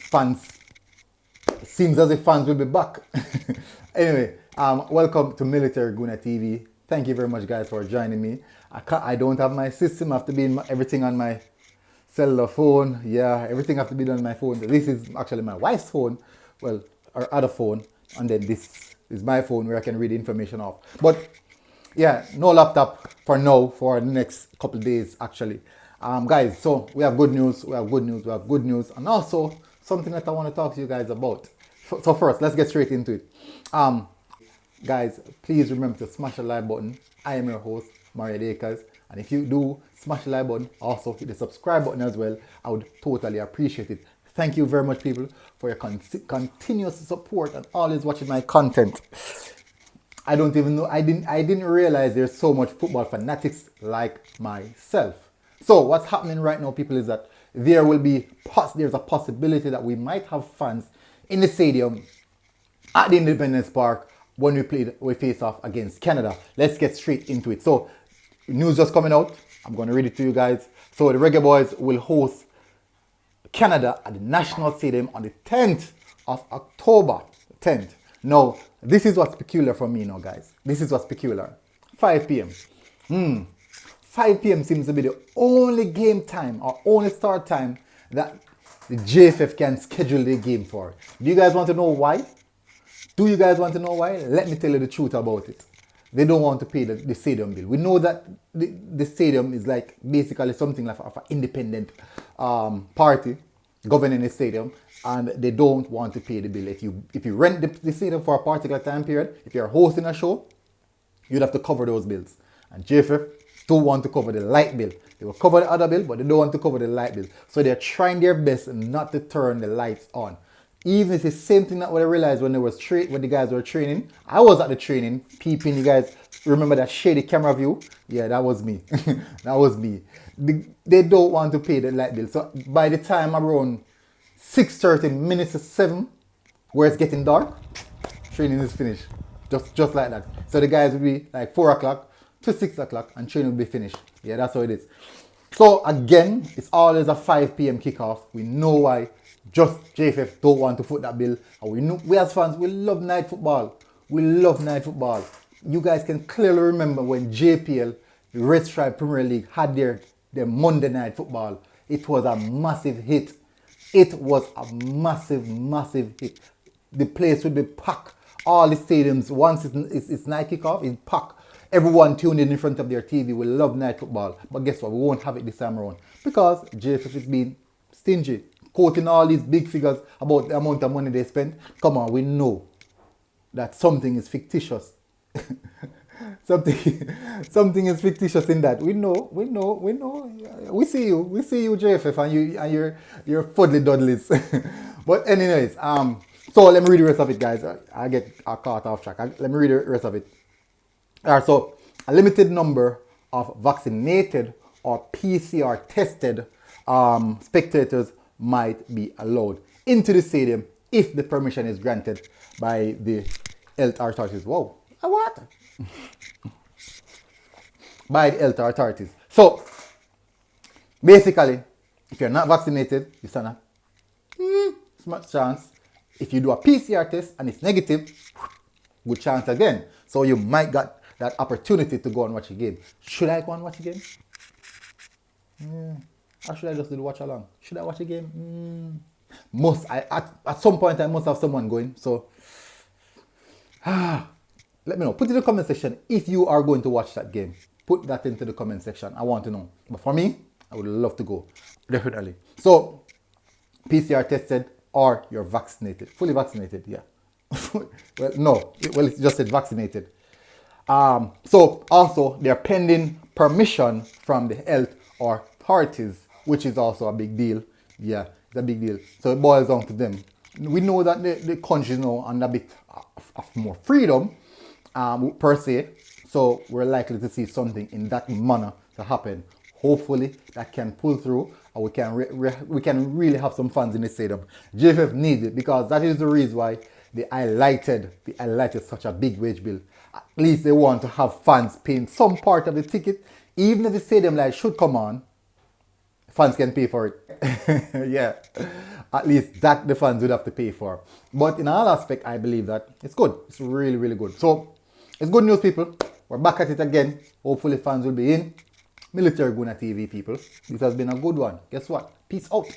fans, seems as if fans will be back. Anyway, welcome to Military Guna TV. Thank you very much, guys, for joining me. I don't have my system. I have to be in everything on my cellular phone. Yeah, everything have to be done on my phone. This is actually my wife's phone, well, her other phone, and then this is my phone where I can read the information off. But yeah, no laptop for now, for the next couple of days actually. Guys, so we have good news, and also something that I want to talk to you guys about. So first, let's get straight into it. Guys, please remember to smash the like button. I am your host, Mario Dakers, and if you do smash the like button, also hit the subscribe button as well. I would totally appreciate it. Thank you very much, people, for your continuous support and always watching my content. I don't even know, I didn't realize there's so much football fanatics like myself. So what's happening right now, people, is that there's a possibility that we might have fans in the stadium at the Independence Park when we face off against Canada. Let's get straight into it. So news just coming out. I'm going to read it to you guys. So the Reggae Boyz will host Canada at the National Stadium on the 10th of October. 10th. Now, this is what's peculiar for me now, guys. This is what's peculiar. 5 p.m. 5 p.m. seems to be the only game time or only start time that the JFF can schedule the game for. Do you guys want to know why? Do you guys want to know why? Let me tell you the truth about it. They don't want to pay the stadium bill. We know that the stadium is like basically something like an independent party governing the stadium, and they don't want to pay the bill. If you rent the stadium for a particular time period, if you're hosting a show, you'd have to cover those bills. And JFF don't want to cover the light bill. They will cover the other bill, but they don't want to cover the light bill. So they're trying their best not to turn the lights on. Even it's the same thing that I realized when the guys were training. I was at the training, peeping. You guys remember that shady camera view? Yeah, that was me. That was me. They don't want to pay the light bill. So by the time around 6:30 minutes to 7, where it's getting dark, training is finished. Just like that. So the guys will be like 4 o'clock to 6 o'clock and training will be finished. Yeah, that's how it is. So again, it's always a 5 p.m. kickoff. We know why. Just JFF don't want to foot that bill. And we as fans, we love night football. We love night football. You guys can clearly remember when JPL, the Red Stripe Premier League, had their Monday night football. It was a massive hit. It was a massive, massive hit. The place would be packed. All the stadiums, once it's night kickoff, it's packed. Everyone tuned in front of their TV. We love night football. But guess what? We won't have it this time around. Because JFF is being stingy. Quoting all these big figures about the amount of money they spent. Come on, we know that something is fictitious. something is fictitious in that. We know. We see you, JFF, and your fuddly dudleys. But anyways, so let me read the rest of it, guys. I get caught off track. Let me read the rest of it. Alright, so a limited number of vaccinated or PCR tested spectators might be allowed into the stadium if the permission is granted by the health authorities. Whoa, what? By the health authorities. So, basically, if you're not vaccinated, you stand a smart chance. If you do a PCR test and it's negative, good chance again. So you might get that opportunity to go and watch a game. Should I go and watch a game? Or should I just do the watch along? Should I watch a game? At some point I must have someone going. So let me know. Put in the comment section if you are going to watch that game. Put that into the comment section. I want to know. But for me, I would love to go. Definitely. So PCR tested or you're vaccinated. Fully vaccinated, yeah. Well, no. Well, it just said vaccinated. So also they're pending permission from the health authorities, which is also a big deal. Yeah, it's a big deal. So it boils down to them. We know that the country is now under a bit of more freedom per se. So we're likely to see something in that manner to happen. Hopefully that can pull through, and we can really have some fans in the stadium. JFF needs it because that is the reason why they highlighted such a big wage bill. At least they want to have fans paying some part of the ticket, even if the stadium lights should come on. fans can pay for it. Yeah, at least that the fans would have to pay for. But in all aspect, I believe that it's good. It's really, really good. So it's good news, people. We're back at it again. Hopefully fans will be in. Military Guna TV, people. This has been a good one. Guess what? Peace out.